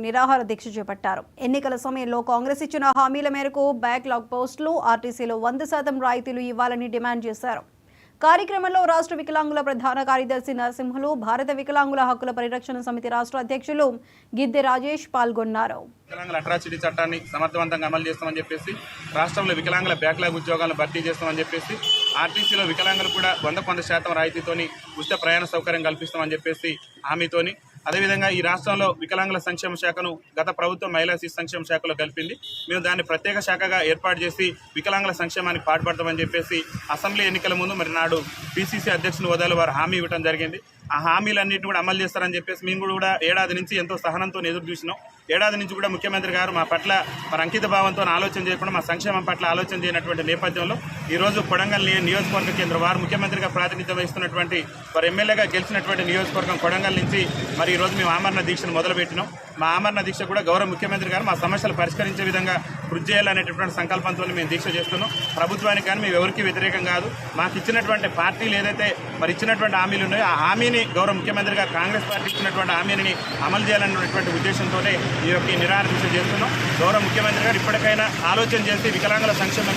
నిరాహార దీక్ష చేపట్టారు. ఎన్నికల సమయంలో కాంగ్రెస్ ఇచ్చిన హామీల మేరకు బ్యాక్లాగ్ పోస్టులు, ఆర్టీసీలో 100% రాయితీలు ఇవ్వాలని డిమాండ్ చేశారు. కార్యక్రమంలో రాష్ట్ర వికలాంగుల ప్రధాన కార్యదర్శి నరసింహులు, భారత వికలాంగుల హక్కుల పరిరక్షణ సమితి రాష్ట్ర అధ్యక్షులు గిద్దె రాజేష్ పాల్గొన్నారు. వికలాంగుల అట్రాసిటీ చట్టాన్ని సమర్థవంతంగా అమలు చేస్తామని చెప్పేసి, రాష్ట్రంలో వికలాంగుల బ్యాక్లాగ్ ఉద్యోగాలను భర్తీ చేస్తామని చెప్పేసి, ఆర్టీసీలో వికలాంగులు కూడా 100% రాయితీతోని ఉచిత ప్రయాణ సౌకర్యం కల్పిస్తామని చెప్పేసి హామీతోని, అదేవిధంగా ఈ రాష్ట్రంలో వికలాంగుల సంక్షేమ శాఖను గత ప్రభుత్వం మహిళా శిశు సంక్షేమ శాఖలో కలిపింది. మేము దాన్ని ప్రత్యేక శాఖగా ఏర్పాటు చేసి వికలాంగుల సంక్షేమానికి పాటుపడతామని చెప్పేసి అసెంబ్లీ ఎన్నికల ముందు మరి నాడు పిసిసి అధ్యక్షుని హోదాలో వారు హామీ ఇవ్వడం జరిగింది. ఆ హామీలన్నింటినీ కూడా అమలు చేస్తారని చెప్పేసి మేము కూడా ఏడాది నుంచి ఎంతో సహనంతో ఎదురు చూసినాం. ఏడాది నుంచి కూడా ముఖ్యమంత్రి గారు మా పట్ల మరి అంకిత భావంతో ఆలోచన చేయకుండా మా సంక్షేమం పట్ల ఆలోచన చేయనటువంటి నేపథ్యంలో ఈరోజు కొడంగల్ నియోజకవర్గ కేంద్రం వారు ముఖ్యమంత్రిగా ప్రాతినిధ్యం వహిస్తున్నటువంటి వారు ఎమ్మెల్యేగా గెలిచినటువంటి నియోజకవర్గం కొడంగల్ నుంచి మరి ఈరోజు మేము ఆమరణ దీక్షను మొదలుపెట్టినాం. మా ఆమరణ దీక్ష కూడా గౌరవ ముఖ్యమంత్రి గారు మా సమస్యలు పరిష్కరించే విధంగా కృషి చేయాలనేటటువంటి సంకల్పంతో మేము దీక్ష చేస్తున్నాం. ప్రభుత్వానికి కానీ మేము ఎవరికి వ్యతిరేకం కాదు. మాకు ఇచ్చినటువంటి పార్టీలు ఏదైతే మరి ఇచ్చినటువంటి హామీలు ఉన్నాయో ఆ హామీని గౌరవ ముఖ్యమంత్రి గారు కాంగ్రెస్ పార్టీ ఇచ్చినటువంటి హామీని అమలు చేయాలన్నటువంటి ఉద్దేశంతోనే ఈ యొక్క నిరాహార దీక్ష చేస్తున్నాం. గౌరవ ముఖ్యమంత్రి గారు ఇప్పటికైనా ఆలోచన చేసి వికలాంగుల సంక్షేమం